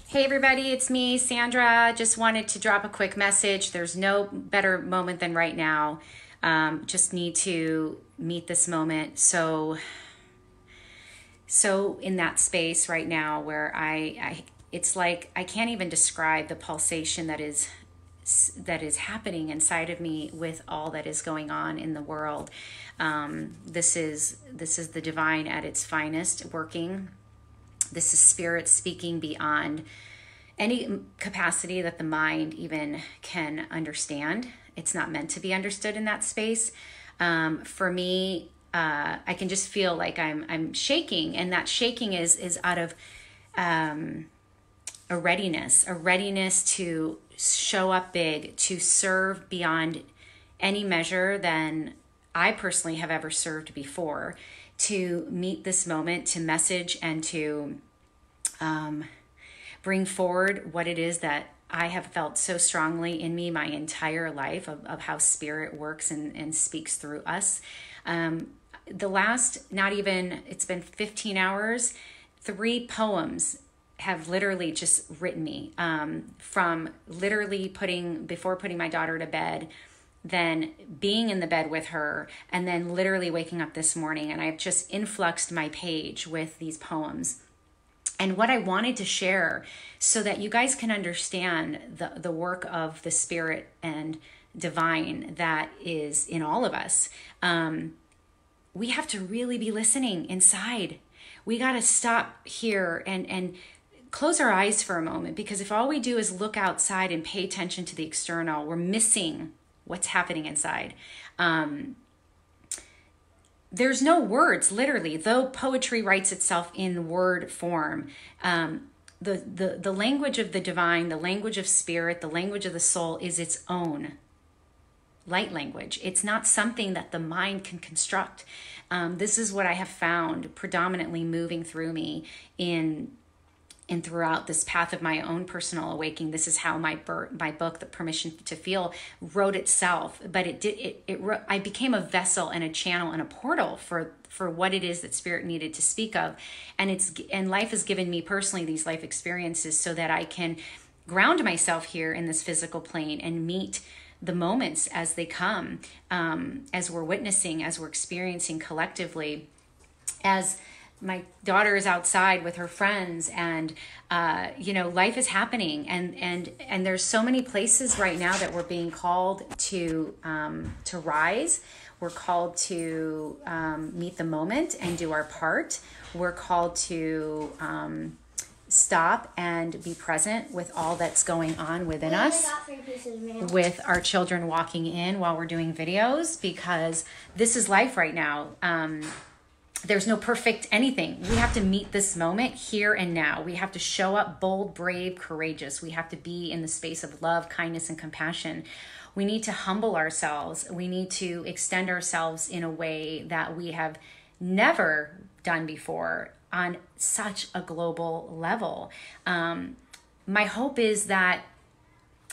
Hey everybody, it's me, Sandra. Just wanted to drop a quick message. There's no better moment than right now. Just need to meet this moment. So in that space right now where it's like I can't even describe the pulsation that is happening inside of me with all that is going on in the world. This is the divine at its finest working. This is spirit speaking beyond any capacity that the mind even can understand. It's not meant to be understood in that space. For me, I can just feel like I'm shaking, and that shaking is out of a readiness to show up big, to serve beyond any measure than I personally have ever served before, to meet this moment, to message and to bring forward what it is that I have felt so strongly in me my entire life of how spirit works and speaks through us. The last, it's been 15 hours, 3 poems have literally just written me, from literally before putting my daughter to bed, then being in the bed with her, and then literally waking up this morning, and I've just influxed my page with these poems. And what I wanted to share so that you guys can understand the work of the spirit and divine that is in all of us. We have to really be listening inside. We got to stop here and close our eyes for a moment, because if all we do is look outside and pay attention to the external, we're missing what's happening inside. There's no words, literally, though poetry writes itself in word form. The language of the divine, the language of spirit, the language of the soul is its own light language. It's not something that the mind can construct. This is what I have found predominantly moving through me and throughout this path of my own personal awakening. This is how my book, The Permission to Feel, wrote itself. But I became a vessel and a channel and a portal for what it is that spirit needed to speak of. And life has given me personally these life experiences so that I can ground myself here in this physical plane and meet the moments as they come, as we're witnessing, as we're experiencing collectively, as my daughter is outside with her friends, and life is happening, and there's so many places right now that we're being called to rise. We're called to meet the moment and do our part. We're called to stop and be present with all that's going on within us, with our children walking in while we're doing videos, because this is life right now. There's no perfect anything. We have to meet this moment here and now. We have to show up bold, brave, courageous. We have to be in the space of love, kindness, and compassion. We need to humble ourselves. We need to extend ourselves in a way that we have never done before on such a global level. My hope is that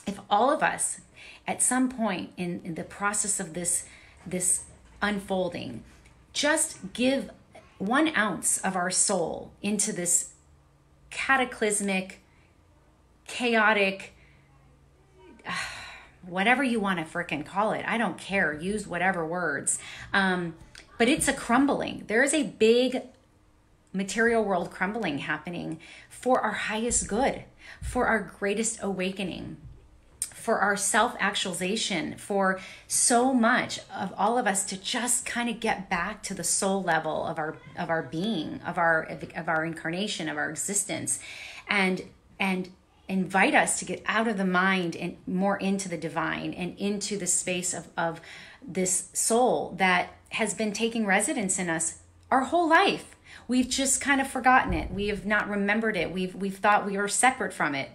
if all of us at some point in the process of this unfolding, just give 1 ounce of our soul into this cataclysmic, chaotic, whatever you want to frickin' call it. I don't care. Use whatever words. But it's a crumbling. There is a big material world crumbling happening for our highest good, for our greatest awakening, for our self-actualization, for so much of all of us to just kind of get back to the soul level of our being, of our incarnation, of our existence, and invite us to get out of the mind and more into the divine and into the space of this soul that has been taking residence in us our whole life. We've just kind of forgotten it. We have not remembered it. We've thought we were separate from it.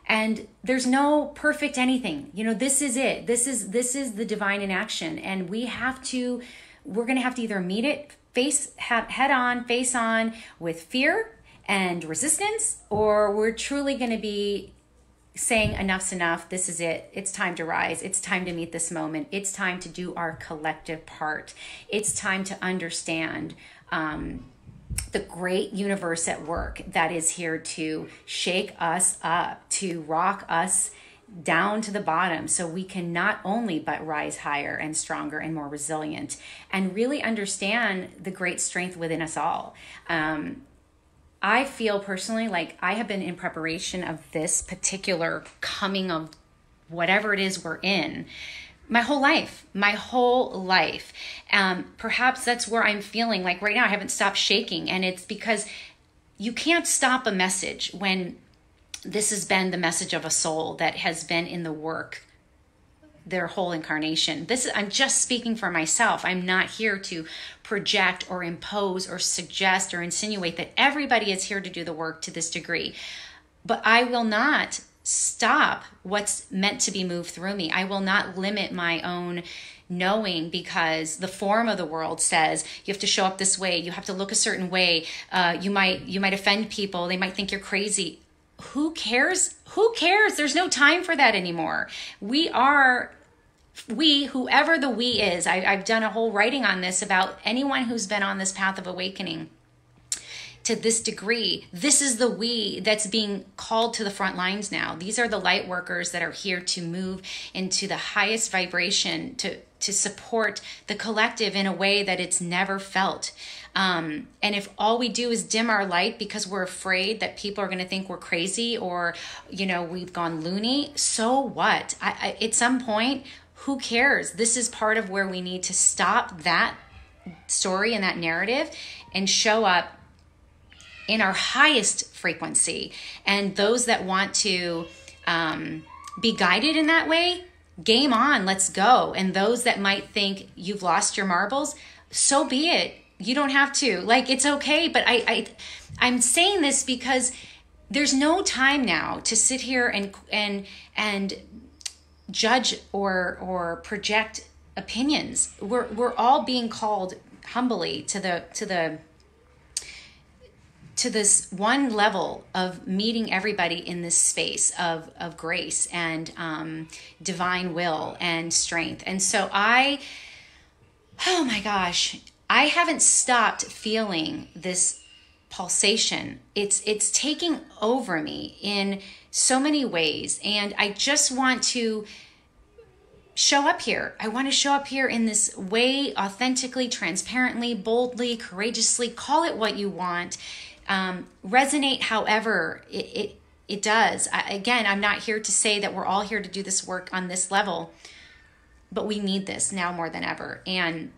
And there's no perfect anything. This is it. This is the divine in action. And we're going to have to either meet it head on, face on, with fear and resistance, or we're truly going to be saying enough's enough. This is it. It's time to rise. It's time to meet this moment. It's time to do our collective part. It's time to understand the great universe at work that is here to shake us up, to rock us down to the bottom so we can not only but rise higher and stronger and more resilient and really understand the great strength within us all. I feel personally like I have been in preparation of this particular coming of whatever it is we're in my whole life. Perhaps that's where I'm feeling like right now I haven't stopped shaking, and it's because you can't stop a message when this has been the message of a soul that has been in the work their whole incarnation. I'm just speaking for myself. I'm not here to project or impose or suggest or insinuate that everybody is here to do the work to this degree. But I will not stop what's meant to be moved through me. I will not limit my own knowing because the form of the world says you have to show up this way, you have to look a certain way, you might offend people, they might think you're crazy. Who cares? There's no time for that anymore. Whoever the we is, I've done a whole writing on this about anyone who's been on this path of awakening to this degree. This is the we that's being called to the front lines now. These are the light workers that are here to move into the highest vibration, to support the collective in a way that it's never felt. And if all we do is dim our light because we're afraid that people are going to think we're crazy or, we've gone loony, so what? At some point, who cares? This is part of where we need to stop that story and that narrative and show up in our highest frequency. And those that want to be guided in that way, game on, let's go. And those that might think you've lost your marbles, so be it. You don't have to. It's okay. But I'm saying this because there's no time now to sit here and judge or project opinions. We're all being called humbly to this one level of meeting everybody in this space of grace and divine will and strength. And so oh my gosh, I haven't stopped feeling this pulsation. It's taking over me in so many ways. And I just want to show up here. I want to show up here in this way, authentically, transparently, boldly, courageously, call it what you want. Resonate however it does. Again, I'm not here to say that we're all here to do this work on this level, but we need this now more than ever. And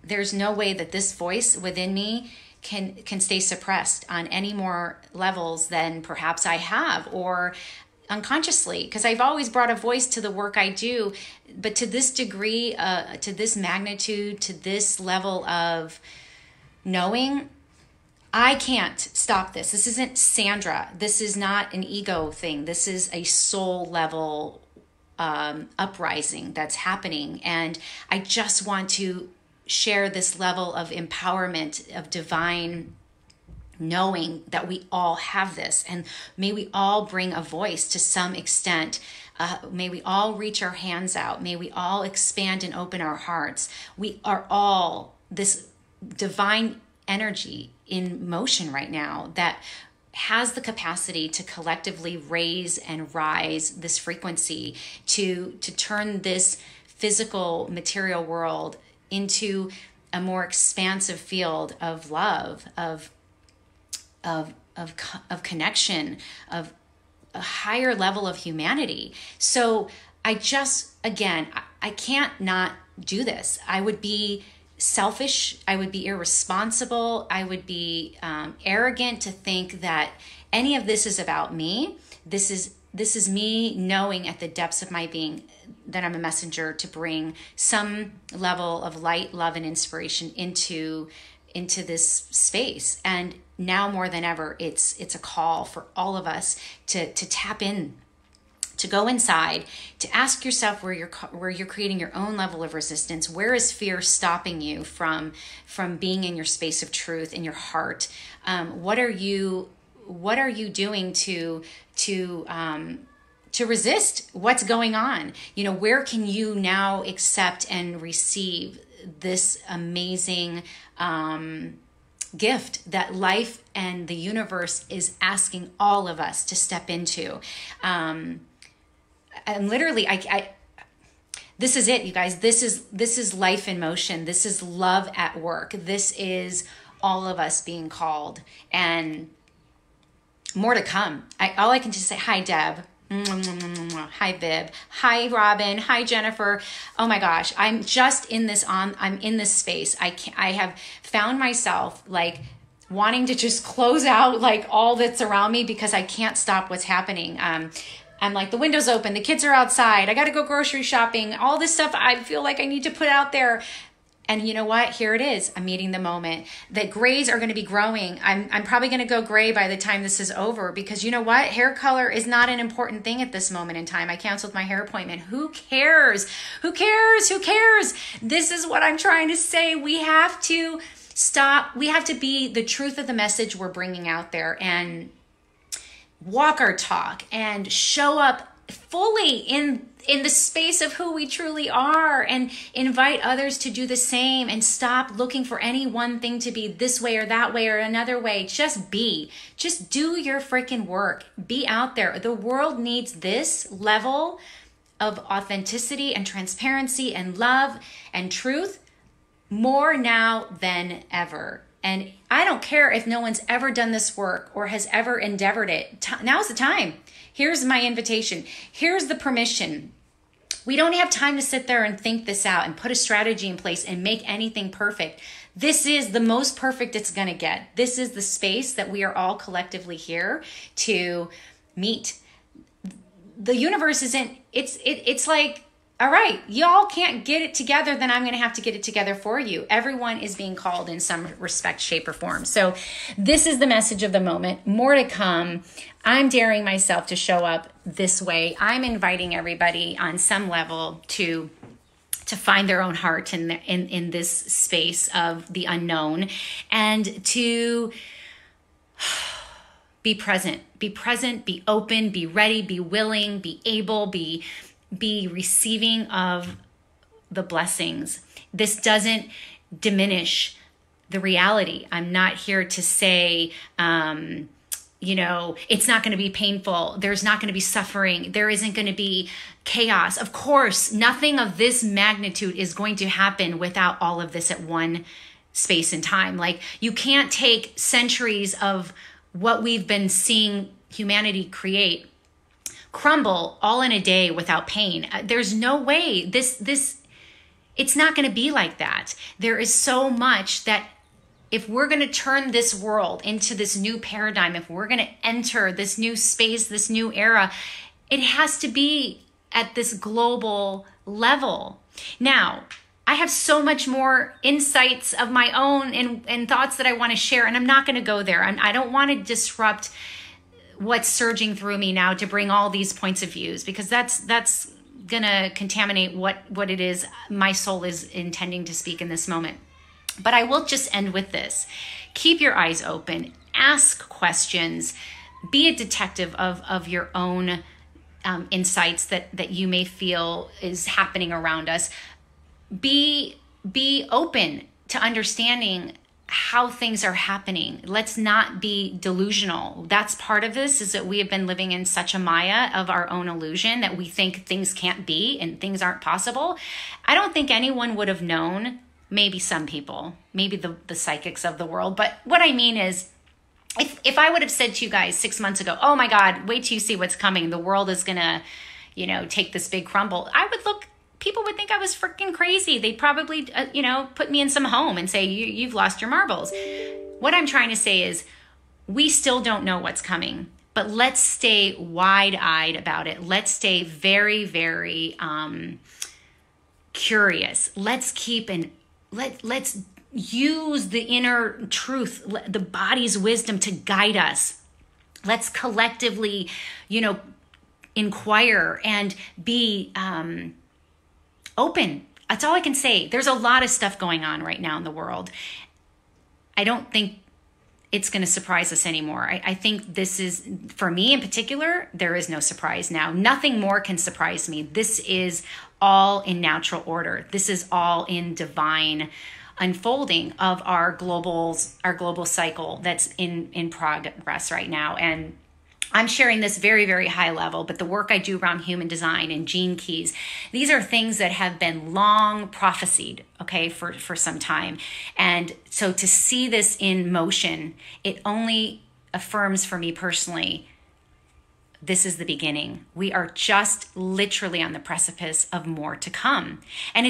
there's no way that this voice within me can stay suppressed on any more levels than perhaps I have, or unconsciously, because I've always brought a voice to the work I do, but to this degree, to this magnitude, to this level of knowing, I can't stop this. This isn't Sandra. This is not an ego thing. This is a soul level uprising that's happening. And I just want to share this level of empowerment, of divine knowing that we all have this. And may we all bring a voice to some extent. May we all reach our hands out. May we all expand and open our hearts. We are all this divine energy in motion right now that has the capacity to collectively raise and rise this frequency, to turn this physical material world into a more expansive field of love, of connection, of a higher level of humanity. So I can't not do this. I would be selfish. I would be irresponsible. I would be arrogant to think that any of this is about me. This is me knowing at the depths of my being that I'm a messenger to bring some level of light, love, and inspiration into this space. And now more than ever, it's a call for all of us to tap in, to go inside, to ask yourself where you're creating your own level of resistance. Where is fear stopping you from being in your space of truth, in your heart? What are you doing to resist what's going on? Where can you now accept and receive this amazing gift that life and the universe is asking all of us to step into. And literally, this is it, you guys. This is life in motion. This is love at work. This is all of us being called, and more to come. All I can just say, hi, Deb. Hi, Viv. Hi, Robin. Hi, Jennifer. Oh my gosh. I'm just in this I'm in this space. I have found myself like wanting to just close out like all that's around me because I can't stop what's happening. I'm like, the window's open, the kids are outside, I got to go grocery shopping, all this stuff I feel like I need to put out there. And you know what? Here it is. I'm meeting the moment. The grays are going to be growing. I'm probably going to go gray by the time this is over, because you know what? Hair color is not an important thing at this moment in time. I canceled my hair appointment. Who cares? Who cares? Who cares? This is what I'm trying to say. We have to stop. We have to be the truth of the message we're bringing out there, and walk our talk and show up fully in the space of who we truly are, and invite others to do the same, and stop looking for any one thing to be this way or that way or another way. Just do your freaking work. Be out there. The world needs this level of authenticity and transparency and love and truth more now than ever. And I don't care if no one's ever done this work or has ever endeavored it. Now's the time. Here's my invitation. Here's the permission. We don't have time to sit there and think this out and put a strategy in place and make anything perfect. This is the most perfect it's going to get. This is the space that we are all collectively here to meet. The universe isn't, it's like, all right, y'all can't get it together, then I'm going to have to get it together for you. Everyone is being called in some respect, shape, or form. So this is the message of the moment. More to come. I'm daring myself to show up this way. I'm inviting everybody on some level to find their own heart in this space of the unknown, and to be present, be open, be ready, be willing, be able, be receiving of the blessings. This doesn't diminish the reality. I'm not here to say, it's not going to be painful. There's not going to be suffering. There isn't going to be chaos. Of course, nothing of this magnitude is going to happen without all of this at one space and time. Like, you can't take centuries of what we've been seeing humanity create crumble all in a day without pain. There's no way it's not going to be like that. There is so much that if we're going to turn this world into this new paradigm, if we're going to enter this new space, this new era, it has to be at this global level. Now, I have so much more insights of my own and thoughts that I want to share, and I'm not going to go there. I don't want to disrupt what's surging through me now to bring all these points of views, because that's gonna contaminate what it is my soul is intending to speak in this moment. But I will just end with this. Keep your eyes open, ask questions, be a detective of your own insights that you may feel is happening around us. Be open to understanding how things are happening. Let's not be delusional. That's part of this, is that we have been living in such a maya of our own illusion that we think things can't be and things aren't possible. I don't think anyone would have known, maybe some people, maybe the psychics of the world. But what I mean is, if I would have said to you guys 6 months ago, oh my God, wait till you see what's coming. The world is gonna, take this big crumble. People would think I was freaking crazy. They'd probably, put me in some home and say, you've lost your marbles. What I'm trying to say is, we still don't know what's coming, but let's stay wide-eyed about it. Let's stay very, very curious. Let's use the inner truth, the body's wisdom to guide us. Let's collectively, inquire and be open. That's all I can say. There's a lot of stuff going on right now in the world. I don't think it's going to surprise us anymore. I think this is, for me in particular, there is no surprise now. Nothing more can surprise me. This is all in natural order. This is all in divine unfolding of our global cycle that's in progress right now. And I'm sharing this very, very high level, but the work I do around human design and gene keys, these are things that have been long prophesied, okay, for some time. And so to see this in motion, it only affirms for me personally, this is the beginning. We are just literally on the precipice of more to come. And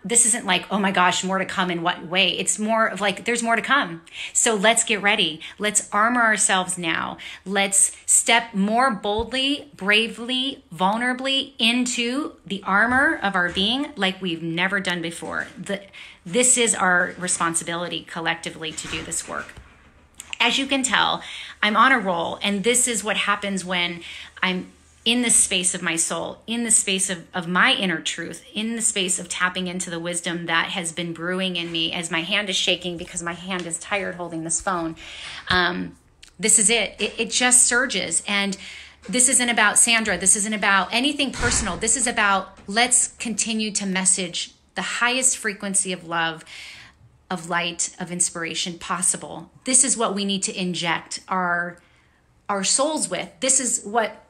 this isn't like, oh my gosh, more to come in what way? It's more of like, there's more to come. So let's get ready. Let's armor ourselves now. Let's step more boldly, bravely, vulnerably into the armor of our being like we've never done before. This is our responsibility collectively to do this work. As you can tell, I'm on a roll, and this is what happens when I'm in the space of my soul, in the space of my inner truth, in the space of tapping into the wisdom that has been brewing in me as my hand is shaking because my hand is tired holding this phone. This is it. It just surges. And this isn't about Sandra. This isn't about anything personal. This is about, let's continue to message the highest frequency of love, of light, of inspiration possible. This is what we need to inject our souls with. This is what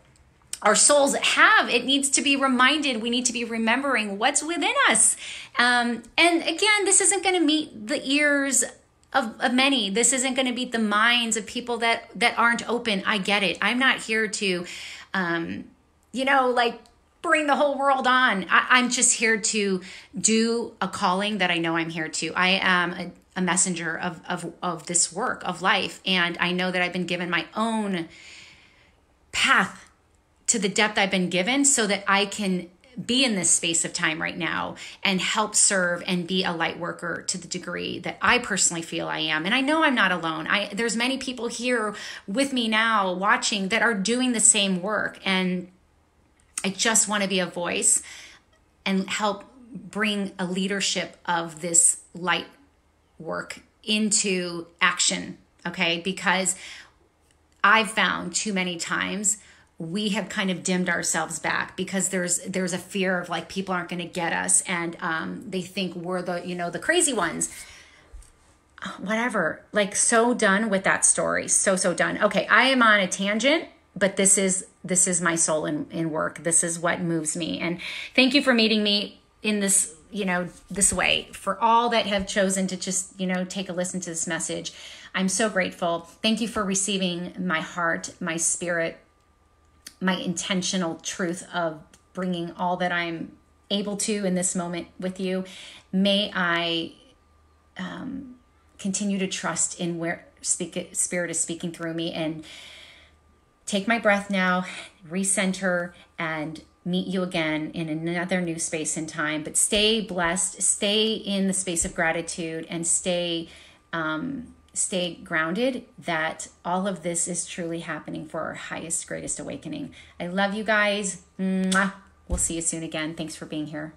our souls have. It needs to be reminded. We need to be remembering what's within us. And again, this isn't going to meet the ears of many. This isn't going to meet the minds of people that aren't open. I get it. I'm not here to, bring the whole world on. I'm just here to do a calling that I know I'm here to. I am a messenger of this work of life. And I know that I've been given my own path to the depth I've been given so that I can be in this space of time right now and help serve and be a light worker to the degree that I personally feel I am. And I know I'm not alone. There's many people here with me now watching that are doing the same work. And I just want to be a voice and help bring a leadership of this light work into action, okay? Because I've found too many times we have kind of dimmed ourselves back because there's a fear of like people aren't going to get us, and they think we're the crazy ones. Whatever, like so done with that story. So done. Okay, I am on a tangent, but this is my soul in work. This is what moves me. And thank you for meeting me in this, this way. For all that have chosen to just, take a listen to this message, I'm so grateful. Thank you for receiving my heart, my spirit, my intentional truth of bringing all that I'm able to in this moment with you. May I continue to trust in where Spirit is speaking through me, and take my breath now, recenter, and meet you again in another new space and time. But stay blessed, stay in the space of gratitude, and stay grounded that all of this is truly happening for our highest, greatest awakening. I love you guys. Mwah. We'll see you soon again. Thanks for being here.